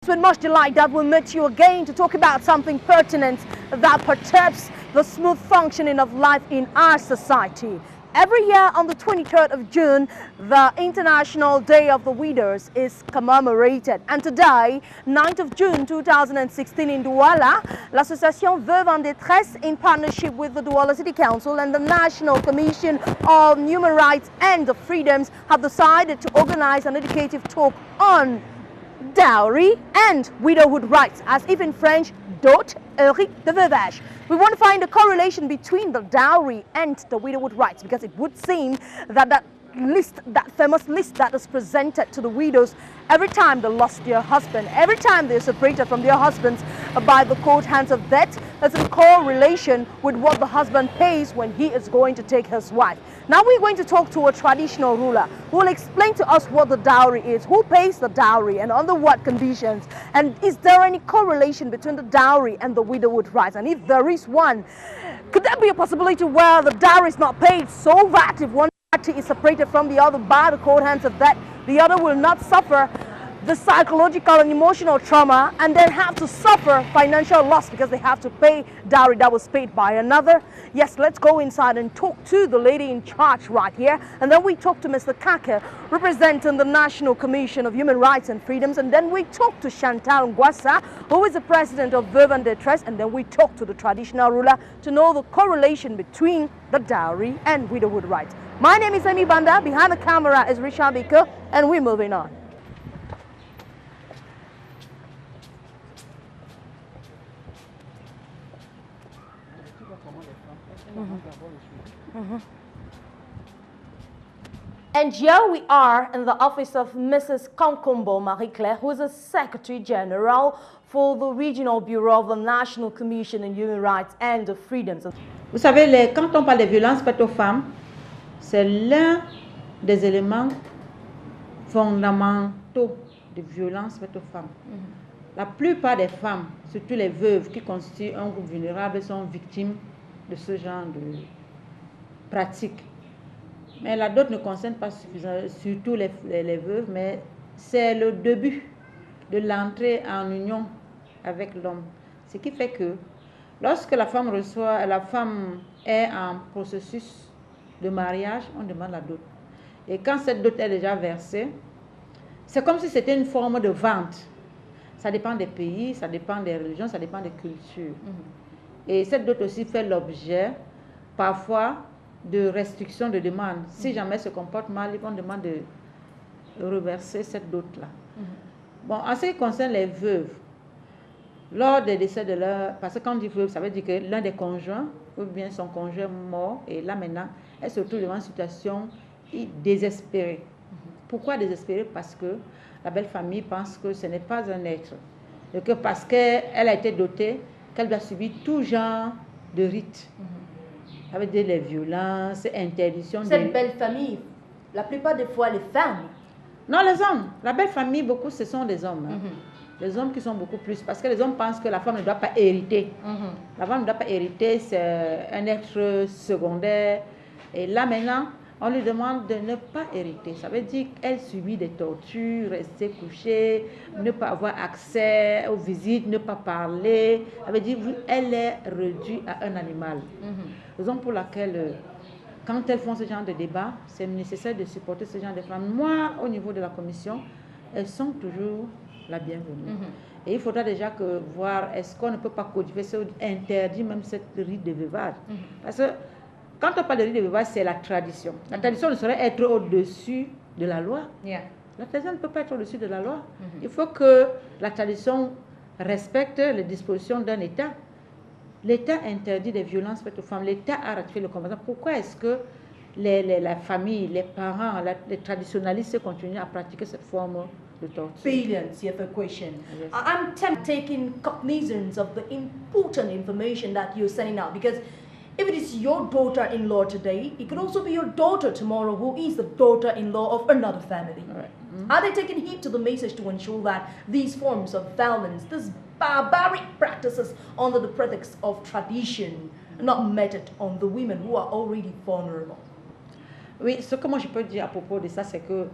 with much delight that we'll meet you again to talk about something pertinent that perturbs the smooth functioning of life in our society. Every year on the 23rd of June, the International Day of the Widows is commemorated. And today, 9th of June 2016 in Douala, l'Association Veuves en Détresse, in partnership with the Douala City Council and the National Commission on Human Rights and the Freedoms, have decided to organize an educative talk on dowry and widowhood rights, as if in French, dot, hérite de veuvage. We want to find a correlation between the dowry and the widowhood rights, because it would seem that that famous list that is presented to the widows every time they lost their husband, every time they're separated from their husbands by the court hands of death, is in correlation with what the husband pays when he is going to take his wife. Now we're going to talk to a traditional ruler who will explain to us what the dowry is, who pays the dowry and under what conditions, and is there any correlation between the dowry and the widowhood rights, and if there is one, could there be a possibility where the dowry is not paid so that if one party is separated from the other by the court hands of that, the other will not suffer the psychological and emotional trauma and then have to suffer financial loss because they have to pay dowry that was paid by another? Yes, let's go inside and talk to the lady in charge right here, and then we talk to Mr. Kake, representing the National Commission of Human Rights and Freedoms, and then we talk to Chantal Ngwasa, who is the president of Veuves en Détresse, and then we talk to the traditional ruler to know the correlation between the dowry and widowhood rights. My name is Amy Banda, behind the camera is Richard Baker, and we're moving on. And here we are in the office of Mrs. Kankombo Marie-Claire, who is the Secretary General for the Regional Bureau of the National Commission on Human Rights and the Freedoms. Vous savez, quand on parle de violences faites aux femmes, c'est l'un des éléments fondamentaux de violences faites aux femmes. La plupart des femmes, surtout les veuves qui constituent un groupe vulnérable, sont victimes de ce genre de pratiques. Mais la dot ne concerne pas surtout les veuves, mais c'est le début de l'entrée en union avec l'homme. Ce qui fait que lorsque la femme est en processus de mariage, on demande la dot. Et quand cette dot est déjà versée, c'est comme si c'était une forme de vente. Ça dépend des pays, ça dépend des religions, ça dépend des cultures. Et cette dot aussi fait l'objet, parfois, de restrictions de demande. Si jamais se comporte mal, ils vont demander de reverser cette dot-là. Bon, en ce qui concerne les veuves, lors des décès de leur... Parce que quand on dit veuve, ça veut dire que l'un des conjoints, ou bien son conjoint mort, et là maintenant, elle se retrouve devant une situation désespérée. Pourquoi désespérée? Parce que la belle famille pense que ce n'est pas un être. Et que parce qu'elle a été dotée, qu'elle doit subir tout genre de rites. Ça veut dire les violences, interdictions. Cette belle famille, la plupart des fois les femmes. Non, les hommes. La belle famille, beaucoup, ce sont des hommes. Les hommes qui sont beaucoup plus. Parce que les hommes pensent que la femme ne doit pas hériter. La femme ne doit pas hériter, c'est un être secondaire. Et là maintenant, on lui demande de ne pas hériter. Ça veut dire qu'elle subit des tortures, rester couchée, ne pas avoir accès aux visites, ne pas parler. Ça veut dire qu'elle est réduite à un animal. Raison pour laquelle, quand elles font ce genre de débat, c'est nécessaire de supporter ce genre de femmes. Moi, au niveau de la commission, elles sont toujours la bienvenue. Et il faudra déjà voir, est-ce qu'on ne peut pas codifier ça, interdire même cette rite de veuvage. Parce que quand on parle de rite de veuvage, c'est la tradition. La tradition ne saurait être au-dessus de la loi. La tradition ne peut pas être au-dessus de la loi. Il faut que la tradition respecte les dispositions d'un État. L'État interdit des violences faites aux femmes. L'État a ratifié le convention. Pourquoi est-ce que la famille, les parents, les traditionalistes continuent à pratiquer cette forme de torture? Billions, you have a question. Yes. I'm taking cognizance of the important information that you're sending out, because if it is your daughter-in-law today, it could also be your daughter tomorrow who is the daughter-in-law of another family. Are they taking heed to the message to ensure that these forms of violence, these barbaric practices under the pretext of tradition, are not meted on the women who are already vulnerable? Oui, ce que moi je peux dire à propos de ça, c'est que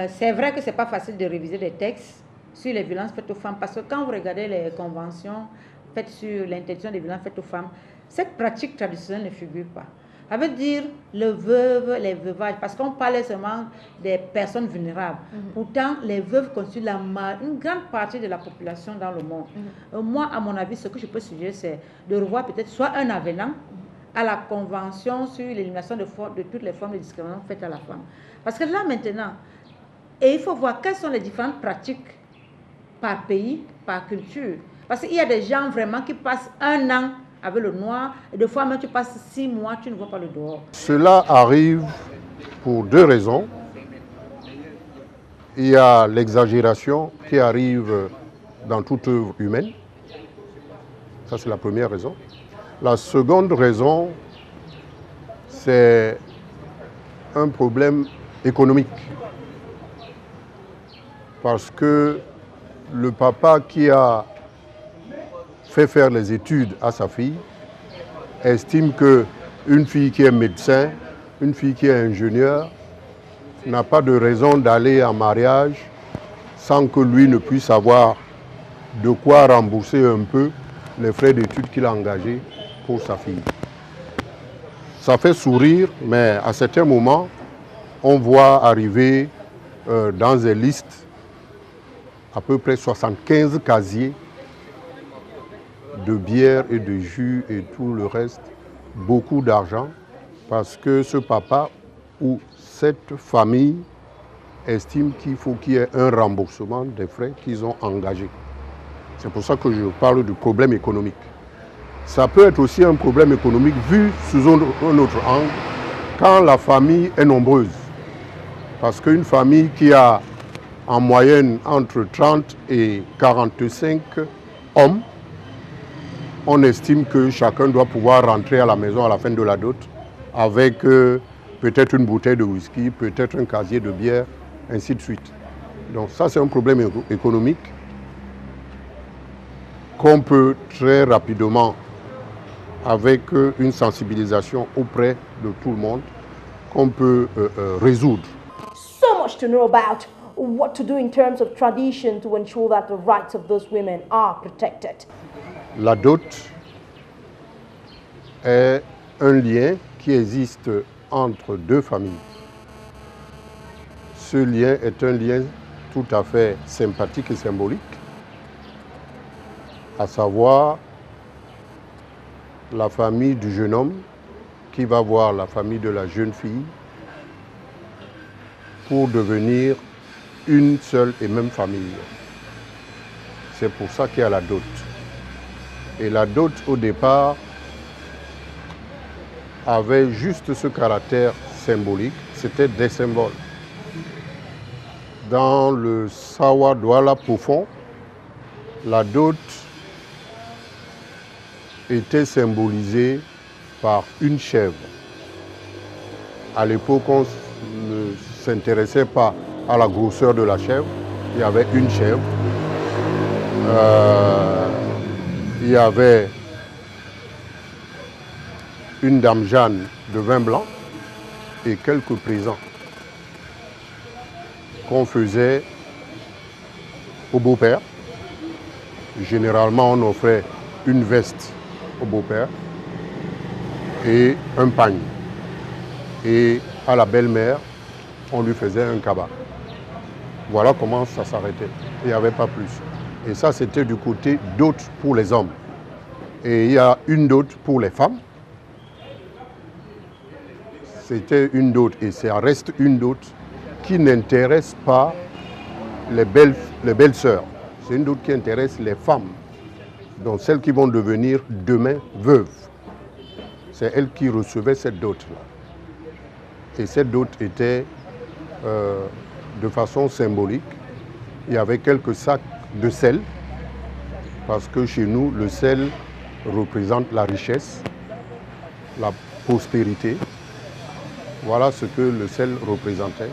c'est vrai que c'est pas facile de réviser des textes, sur les violences faites aux femmes. Parce que quand vous regardez les conventions faites sur l'interdiction des violences faites aux femmes, cette pratique traditionnelle ne figure pas. Ça veut dire le veuve, les veuvages, parce qu'on parlait seulement des personnes vulnérables. Pourtant, les veuves constituent une grande partie de la population dans le monde. Moi, à mon avis, ce que je peux suggérer, c'est de revoir peut-être soit un avenant à la convention sur l'élimination de toutes les formes de discrimination faites à la femme. Parce que là, maintenant, et il faut voir quelles sont les différentes pratiques par pays, par culture. Parce qu'il y a des gens vraiment qui passent un an avec le noir, et des fois même tu passes 6 mois, tu ne vois pas le dehors. Cela arrive pour deux raisons. Il y a l'exagération qui arrive dans toute œuvre humaine. Ça, c'est la première raison. La seconde raison, c'est un problème économique. Parce que le papa qui a fait faire les études à sa fille estime qu'une fille qui est médecin, une fille qui est ingénieure, n'a pas de raison d'aller en mariage sans que lui ne puisse avoir de quoi rembourser un peu les frais d'études qu'il a engagés pour sa fille. Ça fait sourire, mais à certains moments, on voit arriver dans des listes à peu près 75 casiers de bière et de jus et tout le reste, beaucoup d'argent, parce que ce papa ou cette famille estime qu'il faut qu'il y ait un remboursement des frais qu'ils ont engagés. C'est pour ça que je parle du problème économique. Ça peut être aussi un problème économique vu sous un autre angle, quand la famille est nombreuse. Parce qu'une famille qui a en moyenne entre 30 et 45 hommes, on estime que chacun doit pouvoir rentrer à la maison à la fin de la dot avec peut-être une bouteille de whisky, peut-être un casier de bière, ainsi de suite. Donc ça, c'est un problème économique qu'on peut très rapidement, avec une sensibilisation auprès de tout le monde, qu'on peut résoudre. So much to know about what to do in terms of tradition to ensure that the rights of those women are protected. La dot est un lien qui existe entre deux familles. Ce lien est un lien tout à fait sympathique et symbolique, à savoir la famille du jeune homme qui va voir la famille de la jeune fille pour devenir une seule et même famille. C'est pour ça qu'il y a la dot. Et la dot, au départ, avait juste ce caractère symbolique, c'était des symboles. Dans le Sawa Douala profond, la dot était symbolisée par une chèvre. À l'époque, on ne s'intéressait pas à la grosseur de la chèvre, il y avait une chèvre. Il y avait une dame Jeanne de vin blanc et quelques présents qu'on faisait au beau-père. Généralement, on offrait une veste au beau-père et un pagne. Et à la belle-mère, on lui faisait un cabas. Voilà comment ça s'arrêtait. Il n'y avait pas plus. Et ça, c'était du côté dot pour les hommes. Et il y a une dot pour les femmes. C'était une dot et ça reste une dot qui n'intéresse pas les belles sœurs. C'est une dot qui intéresse les femmes, donc celles qui vont devenir demain veuves. C'est elles qui recevaient cette dot-là. Et cette dot était de façon symbolique. Il y avait quelques sacs de sel, parce que chez nous, le sel représente la richesse, la prospérité. Voilà ce que le sel représentait.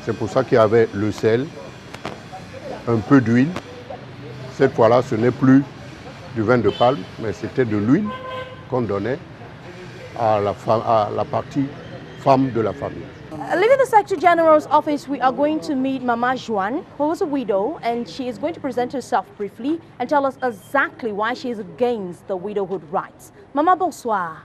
C'est pour ça qu'il y avait le sel, un peu d'huile. Cette fois-là, ce n'est plus du vin de palme, mais c'était de l'huile qu'on donnait à la partie femme de la famille. Leaving the Secretary General's office, we are going to meet Mama Juan, who is a widow, and she is going to present herself briefly and tell us exactly why she is against the widowhood rights. Maman, bonsoir.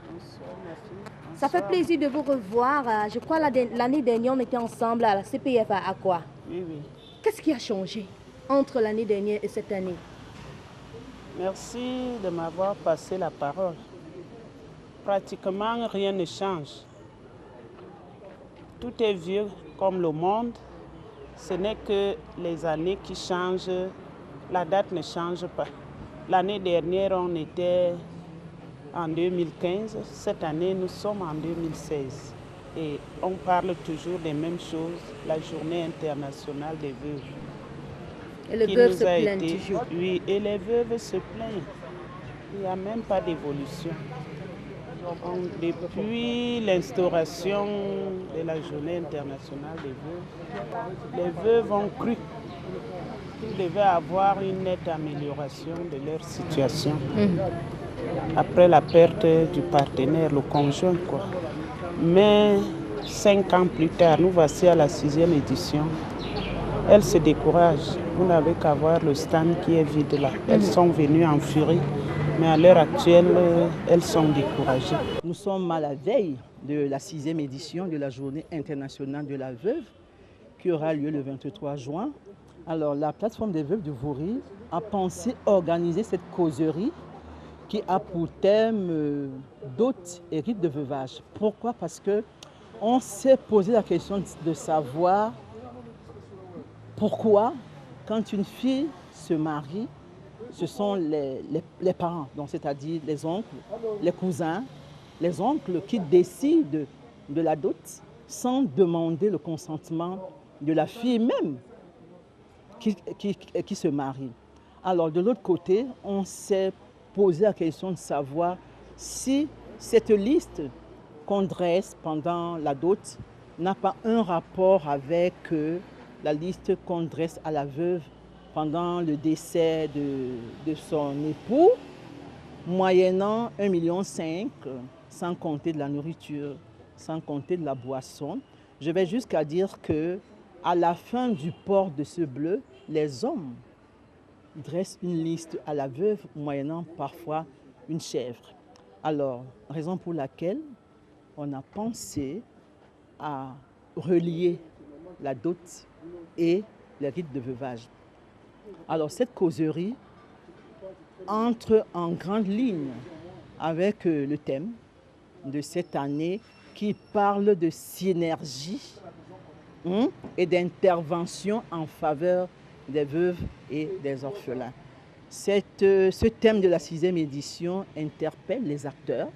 Ça fait plaisir de vous revoir. Je crois l'année dernière, on était ensemble à la CPF à Aqua. Oui, oui. Qu'est-ce qui a changé entre l'année dernière et cette année? Merci de m'avoir passé la parole. Pratiquement rien ne change. Tout est vieux comme le monde. Ce n'est que les années qui changent. La date ne change pas. L'année dernière, on était en 2015. Cette année, nous sommes en 2016. Et on parle toujours des mêmes choses. La journée internationale des veuves. Et les veuves se plaignent toujours. Oui, et les veuves se plaignent. Il n'y a même pas d'évolution. Depuis l'instauration de la journée internationale des veuves, les veuves ont cru qu'ils devaient avoir une nette amélioration de leur situation. Après la perte du partenaire, le conjoint, quoi. Mais 5 ans plus tard, nous voici à la 6e édition. Elles se découragent. Vous n'avez qu'à voir le stand qui est vide là. Elles sont venues en furie. Mais à l'heure actuelle, elles sont découragées. Nous sommes à la veille de la 6e édition de la Journée internationale de la veuve qui aura lieu le 23 juin. Alors, la plateforme des veuves de Voury a pensé organiser cette causerie qui a pour thème dot et rites de veuvage. Pourquoi? Parce qu'on s'est posé la question de savoir pourquoi, quand une fille se marie, ce sont les parents, c'est-à-dire les oncles, les cousins, les oncles qui décident de la dot sans demander le consentement de la fille même qui se marie. Alors de l'autre côté, on s'est posé la question de savoir si cette liste qu'on dresse pendant la dot n'a pas un rapport avec la liste qu'on dresse à la veuve pendant le décès de son époux, moyennant 1,5 million, sans compter de la nourriture, sans compter de la boisson. Je vais jusqu'à dire qu'à la fin du port de ce bleu, les hommes dressent une liste à la veuve, moyennant parfois une chèvre. Alors, raison pour laquelle on a pensé à relier la dot et les rites de veuvage. Alors cette causerie entre en grande ligne avec le thème de cette année qui parle de synergie et d'intervention en faveur des veuves et des orphelins. Ce thème de la 6e édition interpelle les acteurs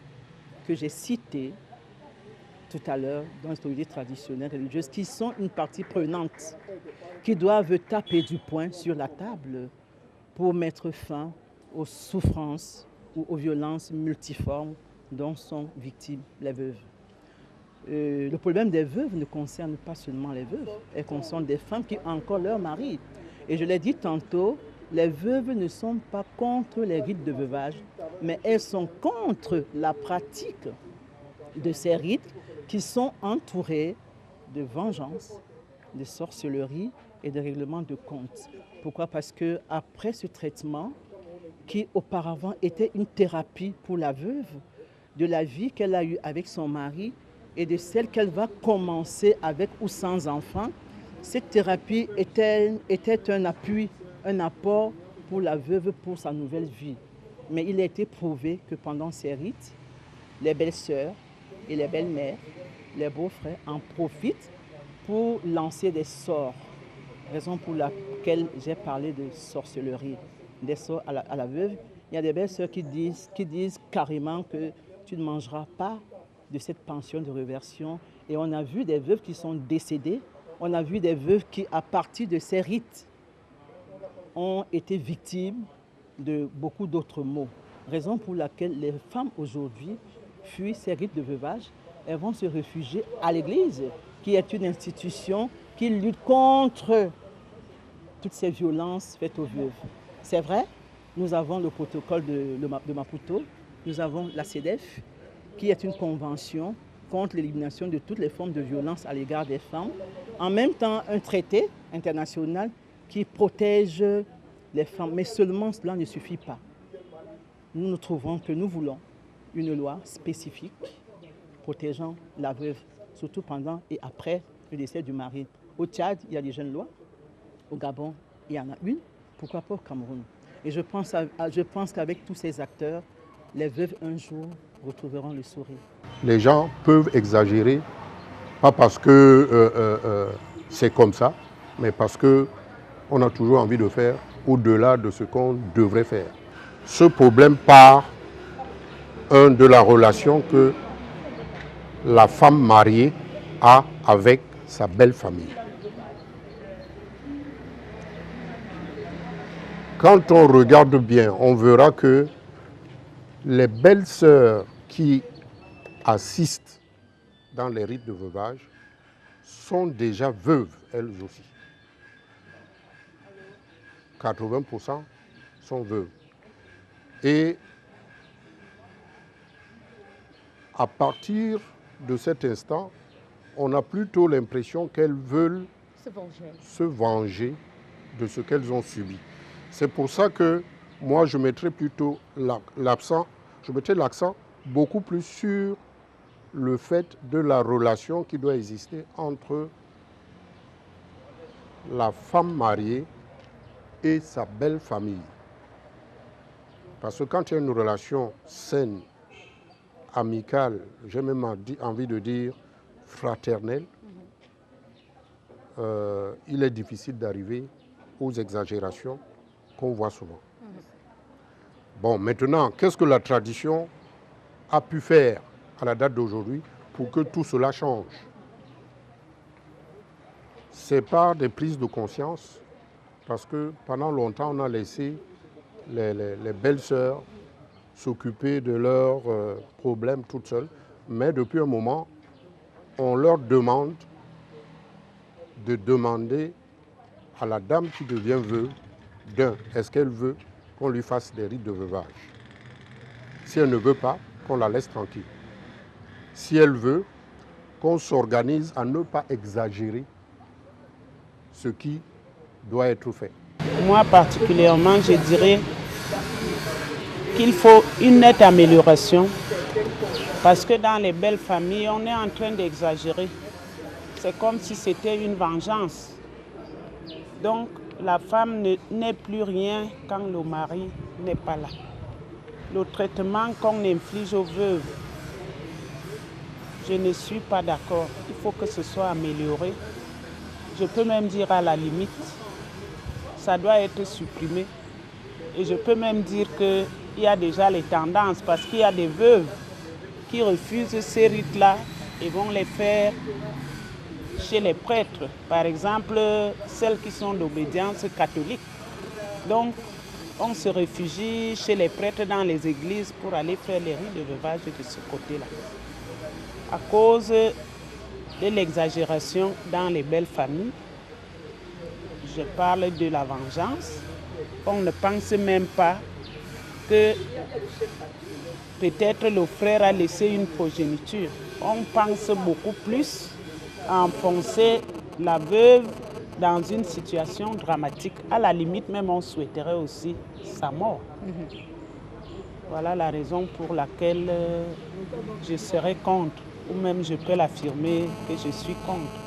que j'ai cités tout à l'heure dans l'histoire traditionnelle religieuse qui sont une partie prenante, qui doivent taper du poing sur la table pour mettre fin aux souffrances ou aux violences multiformes dont sont victimes les veuves. Le problème des veuves ne concerne pas seulement les veuves, elles concernent des femmes qui ont encore leur mari. Et je l'ai dit tantôt, les veuves ne sont pas contre les rites de veuvage, mais elles sont contre la pratique de ces rites qui sont entourés de vengeance, de sorcellerie et de règlement de comptes. Pourquoi? Parce qu'après ce traitement, qui auparavant était une thérapie pour la veuve, de la vie qu'elle a eue avec son mari et de celle qu'elle va commencer avec ou sans enfant, cette thérapie était un appui, un apport pour la veuve pour sa nouvelle vie. Mais il a été prouvé que pendant ces rites, les belles-sœurs et les belles-mères, les beaux-frères en profitent pour lancer des sorts. Raison pour laquelle j'ai parlé de sorcellerie, des sorts à la veuve. Il y a des belles-sœurs qui disent carrément que tu ne mangeras pas de cette pension de réversion. Et on a vu des veuves qui sont décédées. On a vu des veuves qui, à partir de ces rites, ont été victimes de beaucoup d'autres maux. Raison pour laquelle les femmes aujourd'hui fuient ces rites de veuvage. Elles vont se réfugier à l'Église, qui est une institution qui lutte contre toutes ces violences faites aux veuves. C'est vrai, nous avons le protocole de Maputo, nous avons la CEDEF, qui est une convention contre l'élimination de toutes les formes de violence à l'égard des femmes. En même temps, un traité international qui protège les femmes. Mais seulement cela ne suffit pas. Nous trouvons que nous voulons une loi spécifique protégeant la veuve, surtout pendant et après le décès du mari. Au Tchad, il y a des jeunes lois. Au Gabon, il y en a une. Pourquoi pas au Cameroun? Et je pense qu'avec tous ces acteurs, les veuves un jour retrouveront le sourire. Les gens peuvent exagérer, pas parce que c'est comme ça, mais parce qu'on a toujours envie de faire au-delà de ce qu'on devrait faire. Ce problème part de la relation que la femme mariée a avec sa belle famille. Quand on regarde bien, on verra que les belles sœurs qui assistent dans les rites de veuvage sont déjà veuves, elles aussi. 80% sont veuves. Et à partir de cet instant, on a plutôt l'impression qu'elles veulent se venger de ce qu'elles ont subi. C'est pour ça que moi, je mettrais plutôt l'accent beaucoup plus sur le fait de la relation qui doit exister entre la femme mariée et sa belle famille. Parce que quand il y a une relation saine, amicale, j'ai même envie de dire fraternelle, il est difficile d'arriver aux exagérations qu'on voit souvent. Bon, maintenant, qu'est-ce que la tradition a pu faire à la date d'aujourd'hui pour que tout cela change? C'est par des prises de conscience, parce que pendant longtemps, on a laissé les belles-sœurs s'occuper de leurs problèmes toutes seules, mais depuis un moment, on leur demande de demander à la dame qui devient veuve, est-ce qu'elle veut qu'on lui fasse des rites de veuvage? Si elle ne veut pas, qu'on la laisse tranquille. Si elle veut, qu'on s'organise à ne pas exagérer ce qui doit être fait. Moi particulièrement, je dirais qu'il faut une nette amélioration parce que dans les belles familles, on est en train d'exagérer. C'est comme si c'était une vengeance. Donc, la femme n'est plus rien quand le mari n'est pas là. Le traitement qu'on inflige aux veuves, je ne suis pas d'accord. Il faut que ce soit amélioré. Je peux même dire à la limite, ça doit être supprimé. Et je peux même dire qu'il y a déjà les tendances parce qu'il y a des veuves qui refusent ces rites-là et vont les faire chez les prêtres, par exemple celles qui sont d'obédience catholique. Donc, on se réfugie chez les prêtres dans les églises pour aller faire les rites de veuvage de ce côté-là. À cause de l'exagération dans les belles familles, je parle de la vengeance. On ne pense même pas que peut-être le frère a laissé une progéniture. On pense beaucoup plus à enfoncer la veuve dans une situation dramatique. À la limite, même on souhaiterait aussi sa mort. Voilà la raison pour laquelle je serai contre, ou même je peux l'affirmer que je suis contre.